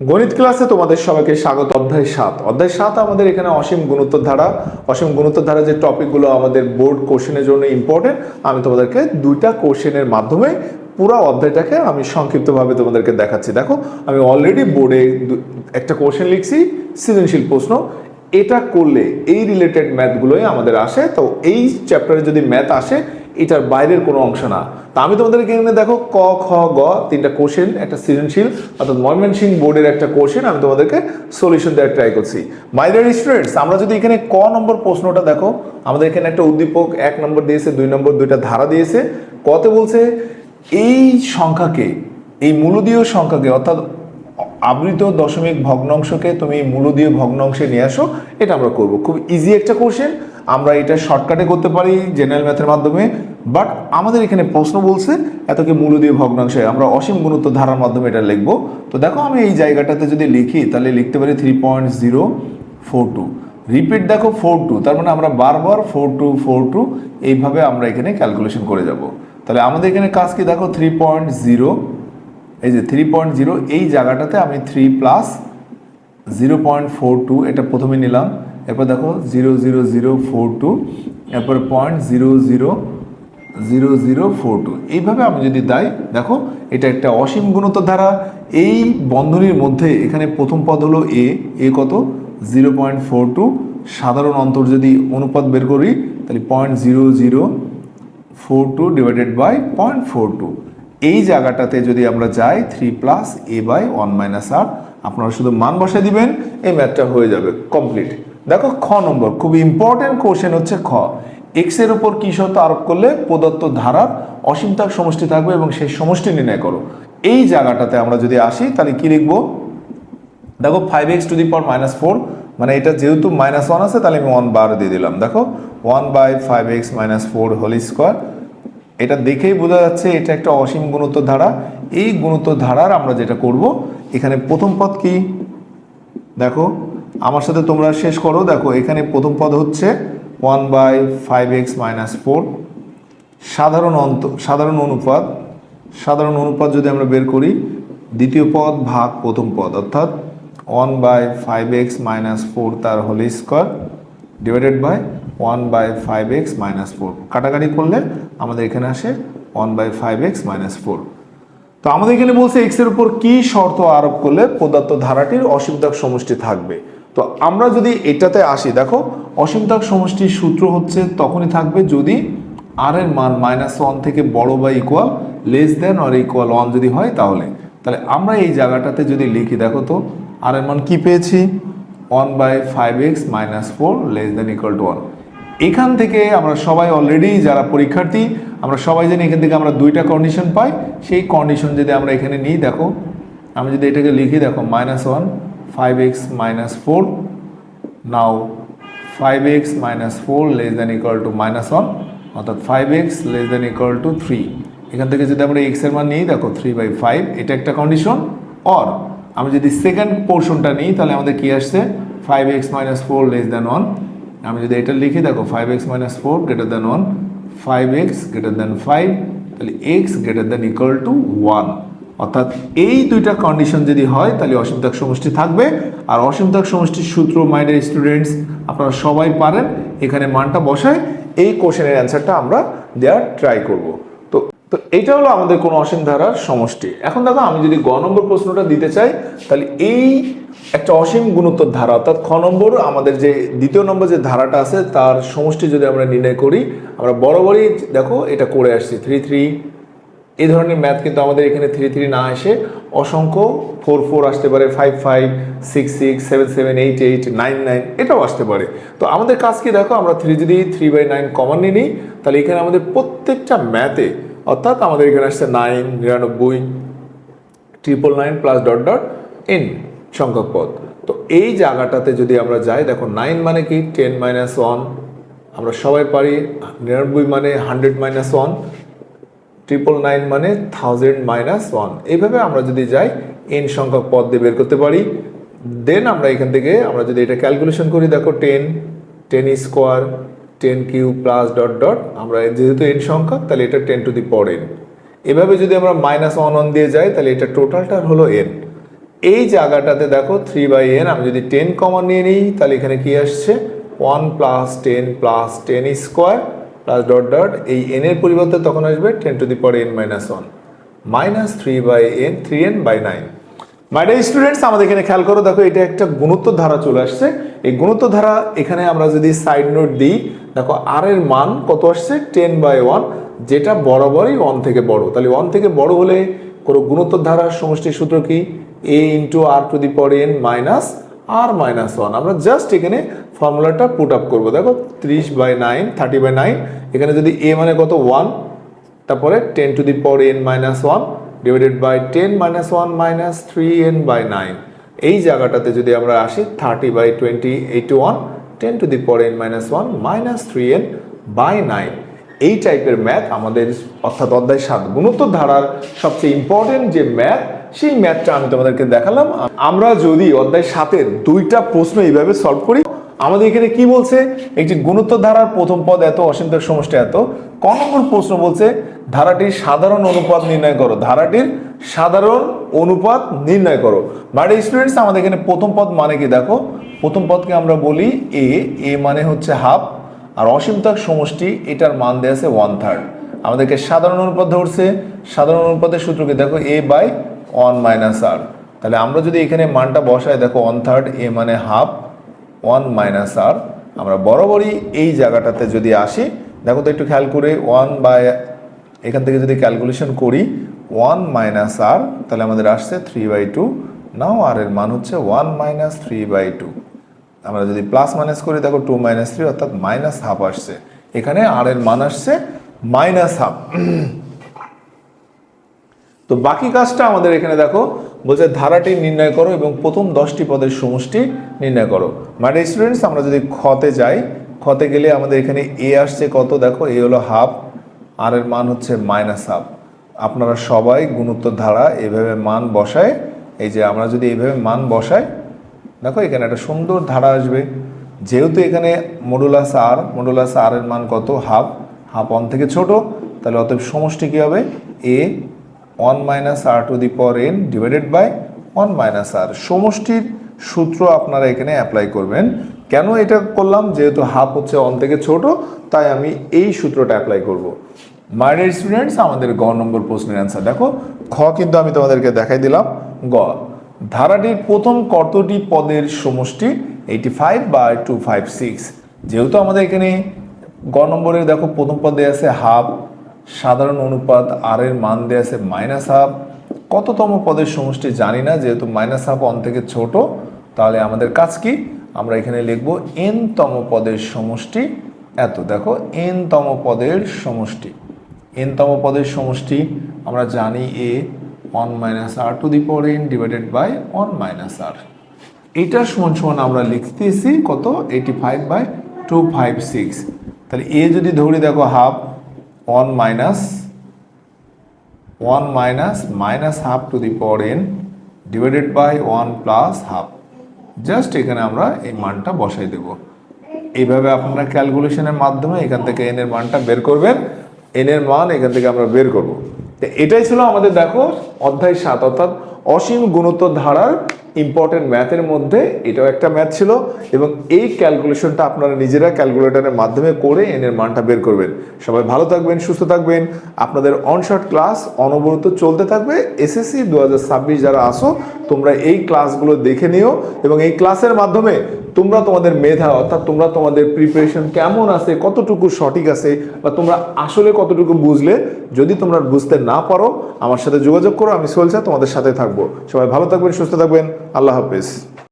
গণিত ক্লাসে তোমাদের সবাইকে স্বাগত। অধ্যায় 7 আমাদের এখানে অসীম গুণোত্তর ধারা যে টপিকগুলো আমাদের বোর্ড কোশ্চেনের জন্য ইম্পর্টেন্ট, আমি তোমাদেরকে দুইটা কোশ্চেনের মাধ্যমে পুরো অধ্যায়টাকে আমি সংক্ষিপ্তভাবে তোমাদেরকে দেখাচ্ছি। দেখো, আমি অলরেডি বোর্ডে একটা কোশ্চেন লিখছি, সৃজনশীল প্রশ্ন। এটা করলে এই রিলেটেড ম্যাথগুলোই আমাদের আসে। তো এই চ্যাপ্টারে যদি ম্যাথ আসে, এটার বাইরের কোনো অংশ না। তা আমি তোমাদেরকে এখানে দেখো ক খ গ তিনটা কোশ্চেন, একটা সৃজনশীল অর্থাৎ ময়মনসিংহ বোর্ডের একটা কোশ্চেন আমি তোমাদেরকে সলিউশন দেওয়ার ট্রাই করছি। মাই ডিয়ার স্টুডেন্টস, আমরা যদি এখানে ক নম্বর প্রশ্নটা দেখো, আমাদের এখানে একটা উদ্দীপক 1 নম্বর দিয়েছে, 2 নম্বর, দুইটা ধারা দিয়েছে। কতে বলছে এই সংখ্যাকে, এই মূলদীয় সংখ্যাকে অর্থাৎ আবৃত দশমিক ভগ্নাংশকে তুমি মূলদীয় ভগ্নাংশে নিয়ে আসো। এটা আমরা করব, খুব ইজি একটা কোশ্চেন। আমরা এটা শর্টকাটে করতে পারি জেনারেল ম্যাথের মাধ্যমে, বাট আমাদের এখানে প্রশ্ন বলছে এতকে মূলদীয় ভগ্নাংশে আমরা অসীম গুণোত্তর ধারার মাধ্যমে এটা লিখবো। তো দেখো, আমি এই জায়গাটাতে যদি লিখি তাহলে লিখতে পারি 3.042। রিপিট দেখো 42, তার মানে আমরা বারবার 4242 এইভাবে আমরা এখানে ক্যালকুলেশন করে যাব। তাহলে আমাদের এখানে কাজ কি দেখো, 3.0, এই যে 3.0 এই জায়গাটাতে আমি 3 প্লাস 0.42 এটা প্রথমে নিলাম। এরপর দেখো 0.0042, এরপর 0.000042 এইভাবে আমি যদি দেই, দেখো এটা একটা অসীম গুণোত্তর ধারা। এই বন্ধনীর মধ্যে এখানে প্রথম পদ হলো এ কত 0.42, সাধারণ অন্তর যদি অনুপাত বের করি তাহলে 0.0042 ডিভাইডেড বাই 0.42। এই জায়গাটাতে যদি আমরা যাই 3 plus a by 1 minus r, আপনারা শুধু মান বসায় দিবেন, এই ম্যাথটা হয়ে যাবে কমপ্লিট। দেখো খ নম্বর, খুব ইম্পর্টেন্ট কোশ্চেন হচ্ছে খ। এক্স এর উপর কি শর্ত আরোপ করলে প্রদত্ত ধারার অসীমতার সমষ্টি থাকবে এবং সেই সমষ্টি নির্ণয় করো। এই জায়গাটাতে আমরা যদি আসি তাহলে কি লিখবো, দেখো 5x⁻⁻4, মানে এটা যেহেতু -1 আছে তাহলে আমি 1 বার দিয়ে দিলাম। দেখো 1/5x-4 হোল স্কোয়ার। এটা দেখেই বোঝা যাচ্ছে এটা একটা অসীম গুণোত্তর ধারা। এই গুণোত্তর ধারার আমরা যেটা করব, এখানে প্রথম পদ কি দেখো, আমার সাথে তোমরা শেষ করো। দেখো এখানে প্রথম পদ হচ্ছে 1/5x-4, সাধারণ অনুপাত যদি আমরা বের করি, দ্বিতীয় পদ ভাগ প্রথম পদ, অর্থাৎ 1/5x-4 তার whole square divided by 1/5x-4। কাটাকাটি করলে আমাদের এখানে আসে 1/5x-4। তো আমাদের এখানে বলছে এক্স এর উপর কি শর্ত আরোপ করলে প্রদত্ত ধারাটির অসীমতার সমষ্টি থাকবে। তো আমরা যদি এটাতে আসি, দেখো অসীমতার সমষ্টির সূত্র হচ্ছে তখনই থাকবে যদি আর এর মান -1 থেকে বড় বা equal, less than or equal 1 যদি হয়। তাহলে আমরা এই জায়গাটাতে যদি লিখি, দেখো তো আর এর মান কি পেয়েছি, 1/5x-4 less than equal to 1। এখান থেকে আমরা সবাই অলরেডি যারা পরীক্ষার্থী, আমরা সবাই জানি এখান থেকে আমরা দুইটা কন্ডিশন পাই। সেই কন্ডিশন যদি আমরা এখানে নিই, দেখো আমি যদি এটাকে লিখি, দেখো -1 5x-4, now 5x-4 less than equal to -1, অর্থাৎ 5x less than equal to 3। এখান থেকে যদি আমরা x এর মান নিই, দেখো 3/5, এটা একটা কন্ডিশন। অর আমি যদি সেকেন্ড পোর্শনটা নিই তাহলে আমাদের কি আসছে, 5x-4 লেস দেন 1। আমি যদি এটা লিখি, দেখো 5x-4 greater than 1, 5x greater than 5, তাহলে x greater than equal to 1। অর্থাৎ এই দুইটা কন্ডিশন যদি হয় তাহলে অসীমতার সমষ্টি থাকবে। আর অসীমতার সমষ্টির সূত্র মাই ডিয়ার স্টুডেন্টস আপনারা সবাই পারেন। এখানে মানটা বসায় এই কোশ্চেনের অ্যান্সারটা আমরা দেওয়ার ট্রাই করব। তো এইটা হলো আমাদের কোন অসীম ধারার সমষ্টি। এখন দেখো, আমি যদি গ নম্বর প্রশ্নটা দিতে চাই তাহলে এই একটা অসীম গুণোত্তর ধারা, অর্থাৎ খ নম্বর আমাদের যে দ্বিতীয় নম্বর যে ধারাটা আছে তার সমষ্টি যদি আমরা নির্ণয় করি, আমরা বরাবরই দেখো এটা করে আসছি 3 এই ধরনের ম্যাথ। কিন্তু আমাদের এখানে 3 না এসে অসংখ্য 4 আসতে পারে, 5 6 7 7 8 8 9 9 এটাও আসতে পারে। তো আমাদের কাজ কি দেখো, আমরা 3 যদি 3/9 কমন নিই, তাহলে এখানে আমাদের প্রত্যেকটা ম্যাথে, অর্থাৎ আমাদের এখানে আসছে 9 99 999 প্লাস ডট ডট n সংখ্যক পদ। তো এই জায়গাটাতে যদি আমরা যাই, দেখো 9 মানে কি 10-1, আমরা সবাই পারি। 99 মানে 100-1, 999 মানে 1000-1। এইভাবে আমরা যদি যাই n সংখ্যক পদ দিয়ে বের করতে পারি। দেন আমরা এখান থেকে আমরা যদি এটা ক্যালকুলেশন করি, দেখো 10 square 10 cube plus dot dot, আমরা যেহেতু n সংখ্যা তাহলে এটা 10 টু দি পাওয়ার n। এভাবে যদি আমরা -1 দিয়ে যাই তাহলে এটা টোটালটা হলো n। এই জায়গাটাতে দেখো 3/n, আমি যদি 10 কমন নিয়ে নিই তাহলে এখানে কি আসছে 1 + 10 + 10 স্কোয়ার প্লাস ডট ডট, এই n এর পরিবর্তে তখন আসবে 10⁻n - 1 minus 3n/9। My dear students, আমাদের এখানে খেয়াল করো, দেখো এটা একটা গুণোত্তর ধারা চলে আসছে। এই গুণোত্তর ধারা এখানে আমরা যদি সাইড নোট দিই, দেখো r এর মান কত আসছে 10/1, যেটা বরাবরই 1 থেকে বড়। তাহলে 1 থেকে বড় হলে কোনো গুণোত্তর ধারার সমষ্টির সূত্র কি a × r⁻n - r-1। আমরা জাস্ট এখানে ফর্মুলাটা পুট আপ করবো। দেখো 30/9 এখানে যদি a মানে কত 1, তারপরে 10⁻n - 1 ডিভাইডেড বাই 10 - 1 - 3n/9। এই জায়গাটাতে যদি আমরা আসি 30/20 10⁻n - 1 - 3n/9। এই টাইপের ম্যাথ আমাদের অর্থাৎ অধ্যায় 7 গুণোত্তর ধারার সবচেয়ে ইম্পর্টেন্ট যে ম্যাথ, সেই ম্যাথটা আমি তোমাদেরকে দেখালাম। আমরা যদি অধ্যায় 7-এর 2টা প্রশ্ন এইভাবে সলভ করি, আমাদের এখানে কি বলছে, একটি গুণোত্তর ধারার প্রথম পদ এত, অসীম তক সমষ্টি এত। ক নম্বর প্রশ্ন বলছে ধারাটির সাধারণ অনুপাত নির্ণয় করো। ধারাটির সাধারণ অনুপাত নির্ণয় করো। বাট স্টুডেন্টস, আমাদের এখানে প্রথম পদ মানে কি, দেখো প্রথম পদকে আমরা বলি এ মানে হচ্ছে হাফ, আর অসীম তক সমষ্টি এটার মান দেওয়া আছে 1/3। আমাদেরকে সাধারণ অনুপাত ধরছে, সাধারণ অনুপাতের সূত্রকে দেখো a/1 - r। তাহলে আমরা যদি এখানে মানটা বসাই, দেখো 1/3, a মানে হাফ, 1 - r। আমরা বরাবরই এই জায়গাটাতে যদি আসি, দেখো তো একটু খেয়াল করে, এখান থেকে যদি ক্যালকুলেশন করি 1 - r, তাহলে আমাদের আসছে 3/2। নাও আর এর মান হচ্ছে 1 - 3/2। আমরা যদি প্লাস মাইনাস করি, দেখো 2 - 3 অর্থাৎ -1/2 আসছে। এখানে আর এর মান আসছে -1/2। তো বাকি কাজটা আমাদের এখানে দেখো বলছে ধারাটি নির্ণয় করো এবং প্রথম 10টি পদের সমষ্টি নির্ণয় করো। মাই ডিয়ার স্টুডেন্টস, আমরা যদি খতে যাই, খতে গেলে আমাদের এখানে এ আসছে কত, দেখো এ হলো হাফ, আর এর মান হচ্ছে -1/2। আপনারা সবাই গুণোত্তর ধারা এইভাবে মান বসায়, এই যে আমরা যদি এইভাবে মান বসাই, দেখো এখানে একটা সুন্দর ধারা আসবে। যেহেতু এখানে মডুলাস আর এর মান কত, হাফ, 1 থেকে ছোট, তাহলে অতএব সমষ্টি কি হবে a 1 - r⁻n divided by 1 - r। সমষ্টির সূত্র আপনারা এখানে অ্যাপ্লাই করবেন। কেন এটা করলাম, যেহেতু হাফ হচ্ছে 1 থেকে ছোট, তাই আমি এই সূত্রটা অ্যাপ্লাই করব। মাই ডিয়ার স্টুডেন্টস, আমাদের গ নম্বর প্রশ্নের অ্যান্সার দেখো। খ কিন্তু আমি তোমাদেরকে দেখাই দিলাম। গ, ধারাটির প্রথম কতটি পদের সমষ্টি 85/256। যেহেতু আমাদের এখানে গ নম্বরে দেখো প্রথম পদে আছে হাফ, সাধারণ অনুপাত আর এর মান দেওয়া আছে -1/2। কততম পদের সমষ্টি জানি না, যেহেতু -1/2 1 থেকে ছোট, তাহলে আমাদের কাজ কি, আমরা এখানে লিখব n-তম পদের সমষ্টি এত। দেখো n-তম পদের সমষ্টি, n-তম পদের সমষ্টি আমরা জানি a 1 - r⁻n divided by 1 - r। এইটার সমান সমান আমরা লিখতেছি কত, 85/256। তাহলে এ যদি ধরি, দেখো half, 1 - -1/2n divided by 1 + half. Just এখানে আমরা এই মানটা বসাই দেব। এইভাবে আপনারা ক্যালকুলেশনের মাধ্যমে এখান থেকে n এর মানটা বের করবেন। n এর মান এখান থেকে আমরা বের করব। তো এটাই ছিল আমাদের দেখো অধ্যায় 7, অর্থাৎ অসীম গুণোত্তর ধারার ইম্পর্টেন্ট ম্যাথের মধ্যে এটাও একটা ম্যাথ ছিল। এবং এই ক্যালকুলেশনটা আপনারা নিজেরা ক্যালকুলেটরের মাধ্যমে করে n এর মানটা বের করবেন। সবাই ভালো থাকবেন, সুস্থ থাকবেন। আপনাদের অনশর্ট ক্লাস অনবরত চলতে থাকবে। এসএসসি 2026 যারা আসো, তোমরা এই ক্লাসগুলো দেখে নিও এবং এই ক্লাসের মাধ্যমে তোমরা তোমাদের মেধা, অর্থাৎ তোমরা তোমাদের প্রিপারেশন কেমন আছে, কতটুকু সঠিক আছে, বা তোমরা আসলে কতটুকু বুঝলে। যদি তোমরা বুঝতে না পারো, আমার সাথে যোগাযোগ করো, আমি সোহেল স্যার তোমাদের সাথে থাকবো। সবাই ভালো থাকবেন, সুস্থ থাকবেন। আল্লাহ হাফেজ।